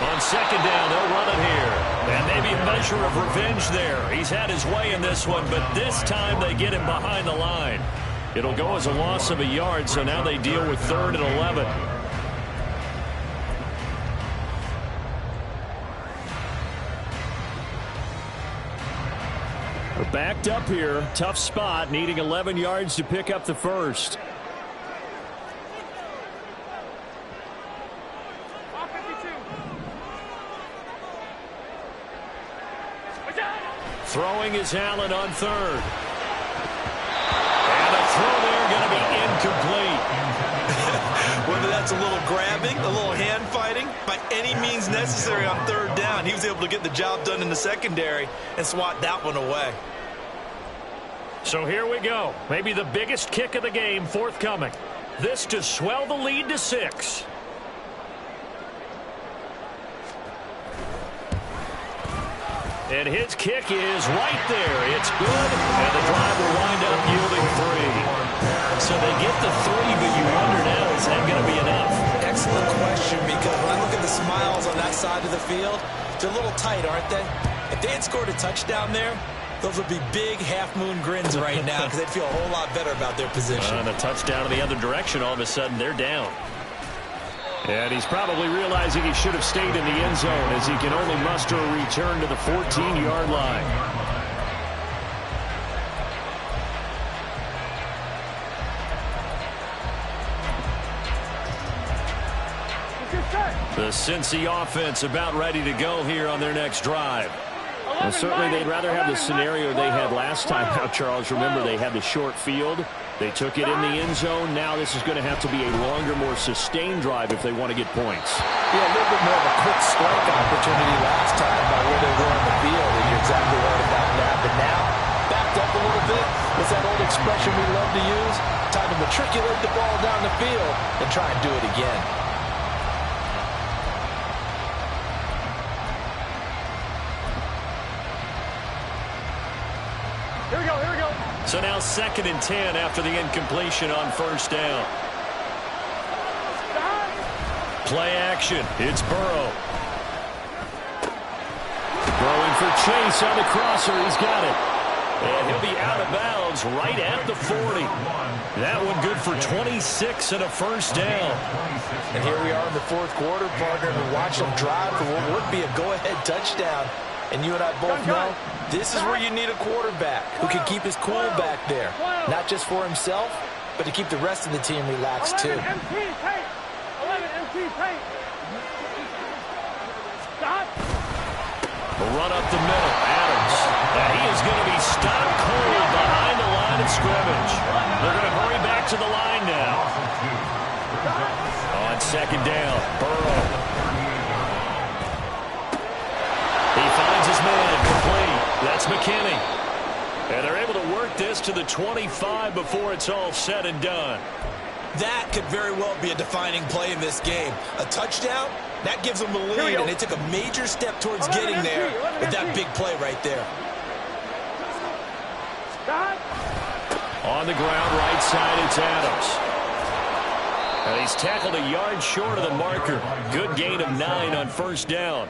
On second down, they'll run it here. And maybe a measure of revenge there. He's had his way in this one, but this time they get him behind the line. It'll go as a loss of a yard, so now they deal with 3rd and 11. We're backed up here. Tough spot, needing 11 yards to pick up the first. Throwing is Allen on 3rd. And the throw there going to be incomplete. Whether that's a little grabbing, a little hand fighting, by any means necessary on 3rd down, he was able to get the job done in the secondary and swat that one away. So here we go. Maybe the biggest kick of the game forthcoming. This to swell the lead to 6. And his kick is right there. It's good, and the drive will wind up yielding 3. So they get the 3, but you wonder now, is that going to be enough? that side of the field, they're a little tight, aren't they? If they had scored a touchdown there, those would be big half-moon grins right now because they'd feel a whole lot better about their position. And a touchdown in the other direction, all of a sudden they're down. And he's probably realizing he should have stayed in the end zone as he can only muster a return to the 14-yard line. The Cincy offense about ready to go here on their next drive. Well, certainly they'd rather have the scenario they had last time out, Charles. Remember, they had the short field. They took it in the end zone. Now this is going to have to be a longer, more sustained drive if they want to get points. Yeah, a little bit more of a quick strike opportunity last time by where they were on the field, and you're exactly right about that. But now, backed up a little bit, what's that old expression we love to use? Time to matriculate the ball down the field and try and do it again. Here we go, here we go. So now 2nd and 10 after the incompletion on first down. Play action. It's Burrow. Throwing for Chase on the crosser. He's got it. And he'll be out of bounds right at the 40. That one good for 26 and a first down. And here we are in the 4th quarter, partner, and watch them drive for what would be a go-ahead touchdown. And you and I both know this is where you need a quarterback who can keep his cool back there. Not just for himself, but to keep the rest of the team relaxed too. 11 MT tape. Stop. Run up the middle. Adams. And he is going to be stopped cold behind the line of scrimmage. They're going to hurry back to the line now. On 2nd down, Burrow. He finds his man complete. That's McKinney. And they're able to work this to the 25 before it's all said and done. That could very well be a defining play in this game. A touchdown, that gives them the lead, and they took a major step towards getting there with that big play right there. On the ground, right side, it's Adams. And he's tackled a yard short of the marker. Good gain of 9 on first down.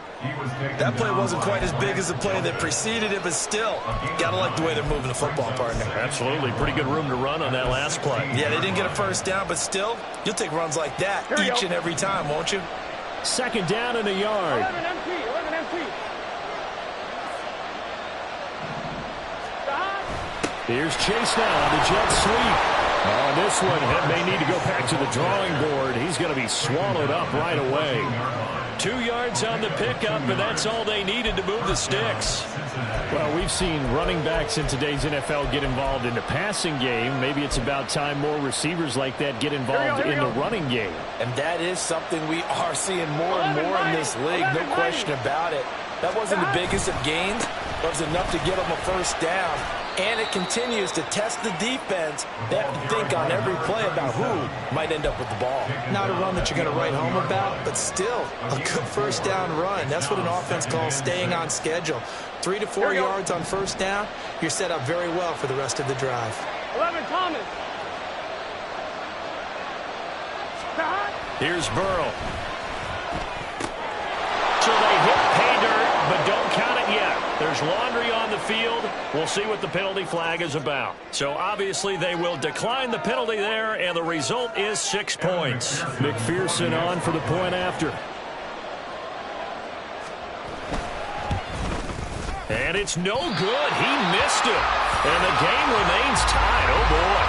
That play wasn't quite as big as the play that preceded it, but still, gotta like the way they're moving the football, partner. Absolutely. Pretty good room to run on that last play. Yeah, they didn't get a first down, but still, you'll take runs like that each and every time, won't you? 2nd down and a yard. 11 MT. Here's Chase now on the jet sweep. On this one, he may need to go back to the drawing board. He's going to be swallowed up right away. 2 yards on the pickup, and that's all they needed to move the sticks. Well, we've seen running backs in today's NFL get involved in the passing game. Maybe it's about time more receivers like that get involved in the running game. And that is something we are seeing more and more in this league, no question about it. That wasn't the biggest of gains, but it was enough to get them a first down. And it continues to test the defense. They have to think on every play about who might end up with the ball. Not a run that you're going to write home about, but still a good first down run. That's what an offense calls staying on schedule. 3 to 4 yards on first down, you're set up very well for the rest of the drive. 11 Thomas. Here's Burrow. So they hit pay dirt, but don't count it yet. There's laundry on the field. We'll see what the penalty flag is about. So obviously they will decline the penalty there, and the result is 6 points. McPherson on for the point after. And it's no good. He missed it. And the game remains tied. Oh, boy.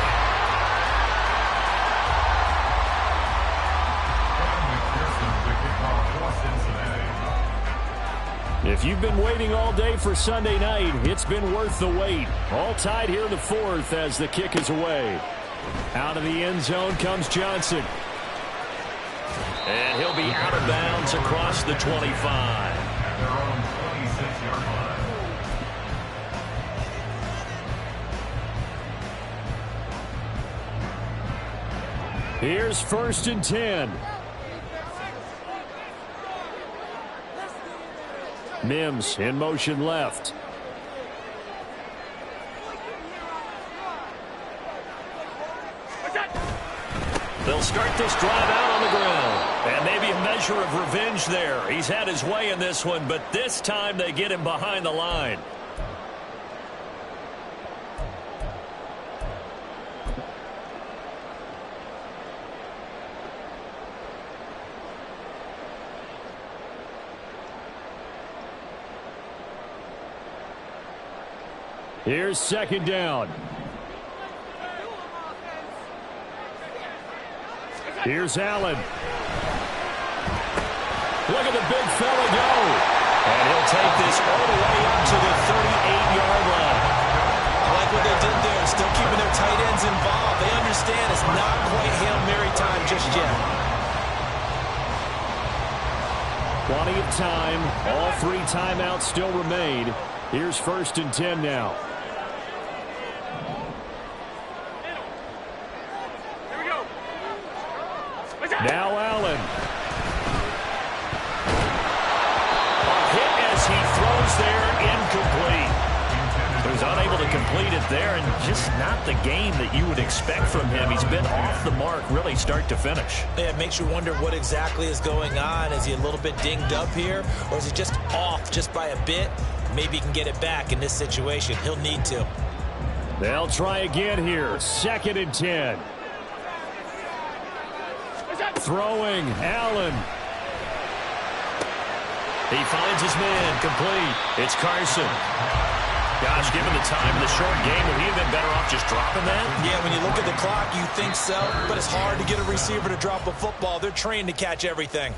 If you've been waiting all day for Sunday night, it's been worth the wait. All tied here in the 4th as the kick is away. Out of the end zone comes Johnson. And he'll be out of bounds across the 25. At their own 26-yard line. Here's 1st and 10. Mims in motion left. They'll start this drive out on the ground. And maybe a measure measure of revenge there. He's had his way in this one, but this time they get him behind the line. Here's second down. Here's Allen. Look at the big fella go. And he'll take this all the way up to the 38-yard line. I like what they did there. Still keeping their tight ends involved. They understand it's not quite Hail Mary time just yet. Plenty of time. All 3 timeouts still remain. Here's 1st and 10 now. Now Allen. A hit as he throws there, incomplete. He was unable to complete it there, and just not the game that you would expect from him. He's been off the mark really start to finish. Yeah, it makes you wonder what exactly is going on. Is he a little bit dinged up here, or is he just off just by a bit? Maybe he can get it back in this situation. He'll need to. They'll try again here. 2nd and 10. Throwing, Allen. He finds his man, complete. It's Carson. Gosh, given the time in the short game, would he have been better off just dropping that? Yeah, when you look at the clock, you think so, but it's hard to get a receiver to drop a football. They're trained to catch everything.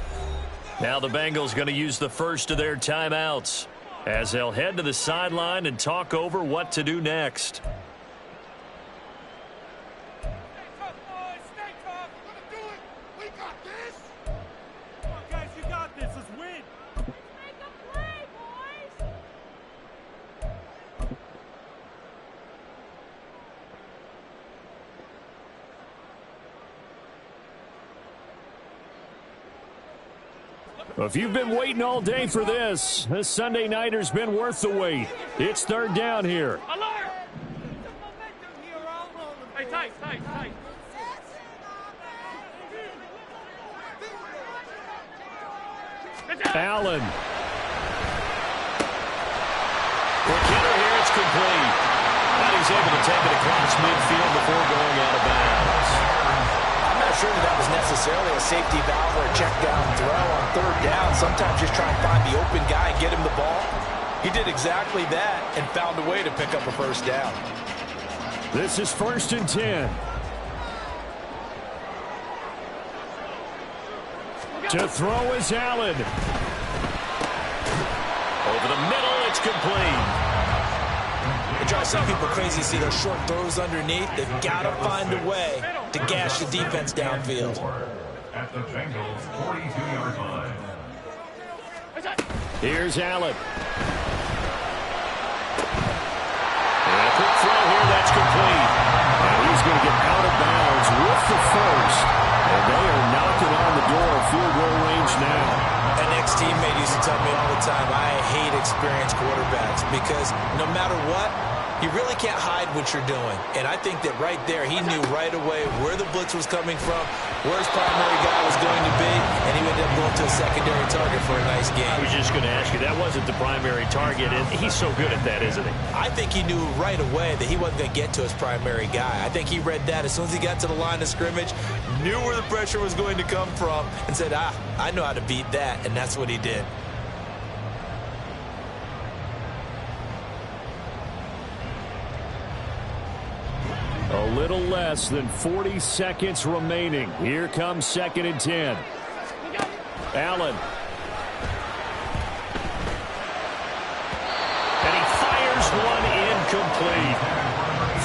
Now the Bengals going to use the first of their timeouts as they'll head to the sideline and talk over what to do next. If you've been waiting all day for this Sunday nighter's been worth the wait. It's 3rd down here. Hey, tight. Allen. Quick hitter here, it's complete. And he's able to take it across midfield before going out of bounds. I'm not sure that was necessarily a safety valve or a check down throw on 3rd down. Sometimes just try and find the open guy and get him the ball. He did exactly that and found a way to pick up a 1st down. This is 1st and 10. To throw is Allen. Over the middle, it's complete. It drives some people crazy to see those short throws underneath. They've got to find a way to gash the defense downfield. At the Bengals' 42-yard line. Here's Allen. And a quick throw here, that's complete. And he's going to get out of bounds with the first. And they are knocking on the door of field goal range now. An ex-teammate used to tell me all the time, I hate experienced quarterbacks because no matter what, you really can't hide what you're doing. And I think that right there, he knew right away where the blitz was coming from, where his primary guy was going to be, and he ended up going to a secondary target for a nice game. I was just going to ask you, that wasn't the primary target, and he's so good at that, isn't he? I think he knew right away that he wasn't going to get to his primary guy. I think he read that as soon as he got to the line of scrimmage, knew where the pressure was going to come from, and said, I know how to beat that, and that's what he did. A little less than 40 seconds remaining. Here comes 2nd and 10. Allen. And he fires one incomplete.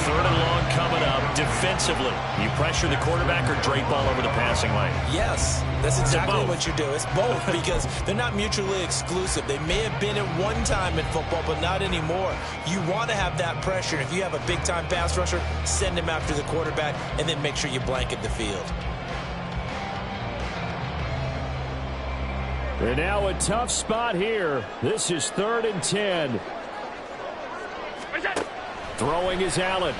3rd and long coming up. Defensively, you pressure the quarterback or drape all over the passing lane? Yes, that's exactly both. what you do. It's both because they're not mutually exclusive. They may have been at one time in football, but not anymore. You want to have that pressure. If you have a big-time pass rusher, send him after the quarterback, and then make sure you blanket the field. And now a tough spot here. This is 3rd and 10. Throwing is Allen.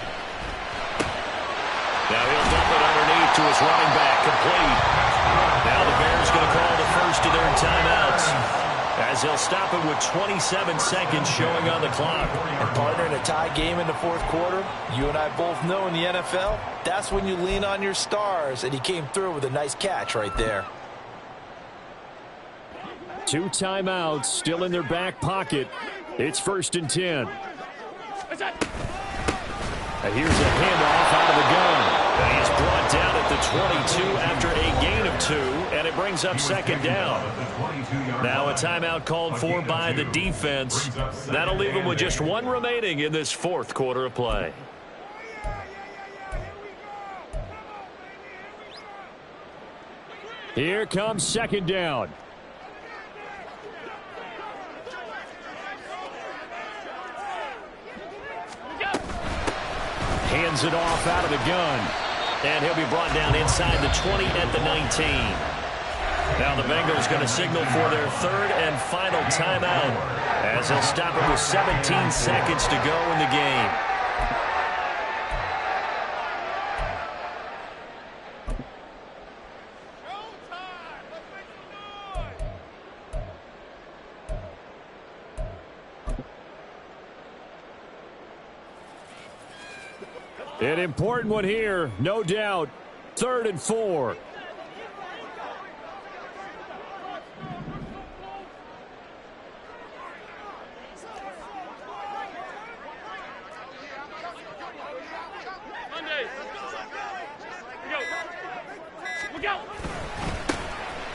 Now he'll dump it underneath to his running back, complete. Now the Bears going to call the 1st as they'll stop it with 27 seconds showing on the clock. And partner, in a tie game in the fourth quarter, you and I both know in the NFL, that's when you lean on your stars, and he came through with a nice catch right there. 2 timeouts still in their back pocket. It's 1st and 10. And here's a handoff out of the gun. And he's brought down at the 22 after a gain of 2, and it brings up 2nd down. Now a timeout called for by the defense. That'll leave them with just 1 remaining in this 4th quarter of play. Here comes 2nd down. Hands it off out of the gun. And he'll be brought down inside the 20 at the 19. Now the Bengals going to signal for their 3rd and final timeout as they'll stop it with 17 seconds to go in the game. An important one here, no doubt. 3rd and 4.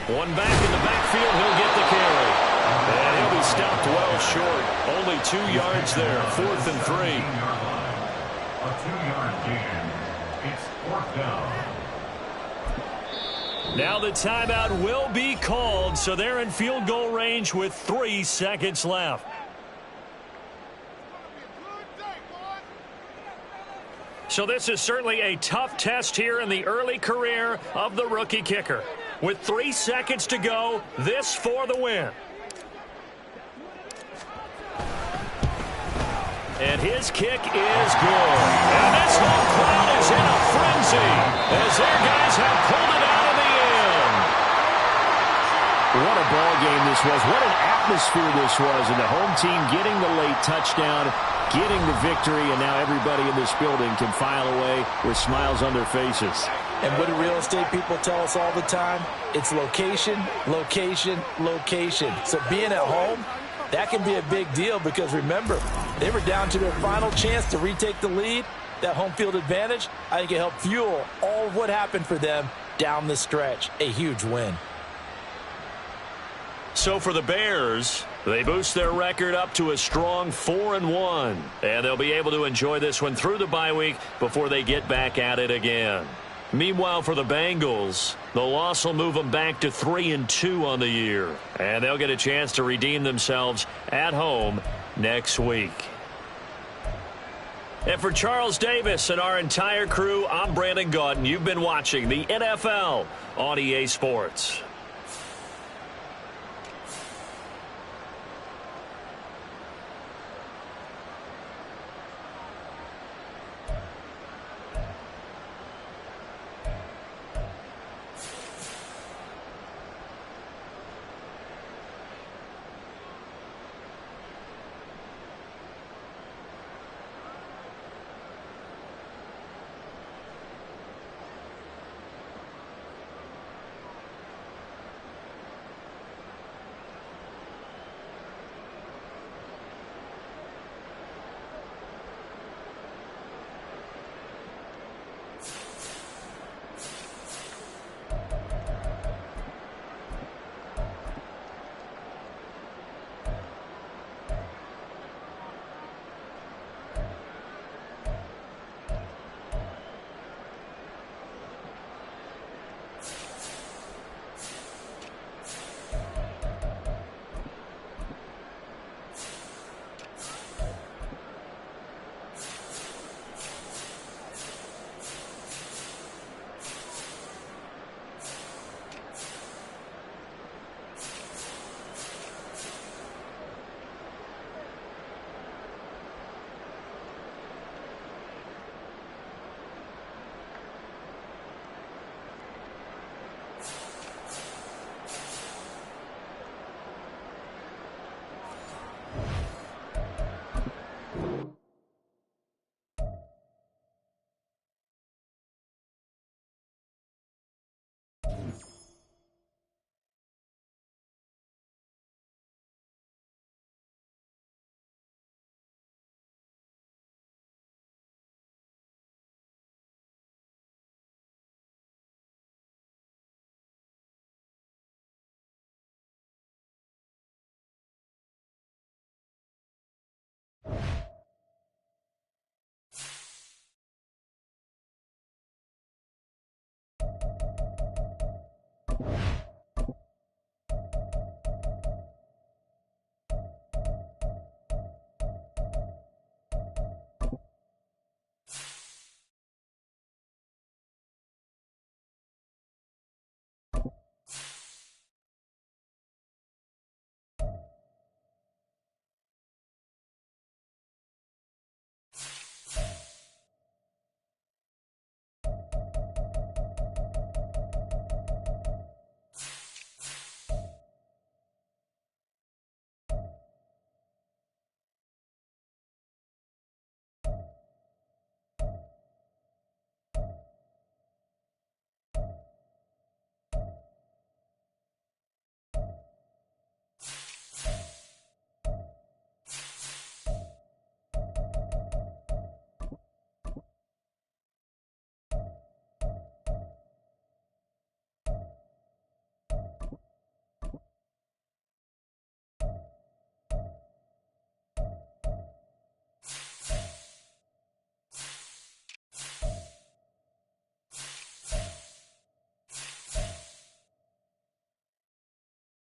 One back in the backfield, he'll get the carry. And he'll be stopped well short. Only 2 yards there, 4th and 3. A 2-yard gain. It's 4th down. Now the timeout will be called, so they're in field goal range with 3 seconds left. So this is certainly a tough test here in the early career of the rookie kicker. With 3 seconds to go, this for the win. And his kick is good. And this whole crowd is in a frenzy as their guys have pulled it out in the end. What a ball game this was. What an atmosphere this was. And the home team getting the late touchdown, getting the victory, and now everybody in this building can file away with smiles on their faces. And what do real estate people tell us all the time? It's location, location, location. So being at home, that can be a big deal because, remember, they were down to their final chance to retake the lead. That home field advantage, I think it helped fuel all of what happened for them down the stretch. A huge win. So for the Bears, they boost their record up to a strong 4-1. And they'll be able to enjoy this one through the bye week before they get back at it again. Meanwhile, for the Bengals, the loss will move them back to 3-2 on the year. And they'll get a chance to redeem themselves at home next week. And for Charles Davis and our entire crew, I'm Brandon Gaudin. You've been watching the NFL on EA Sports.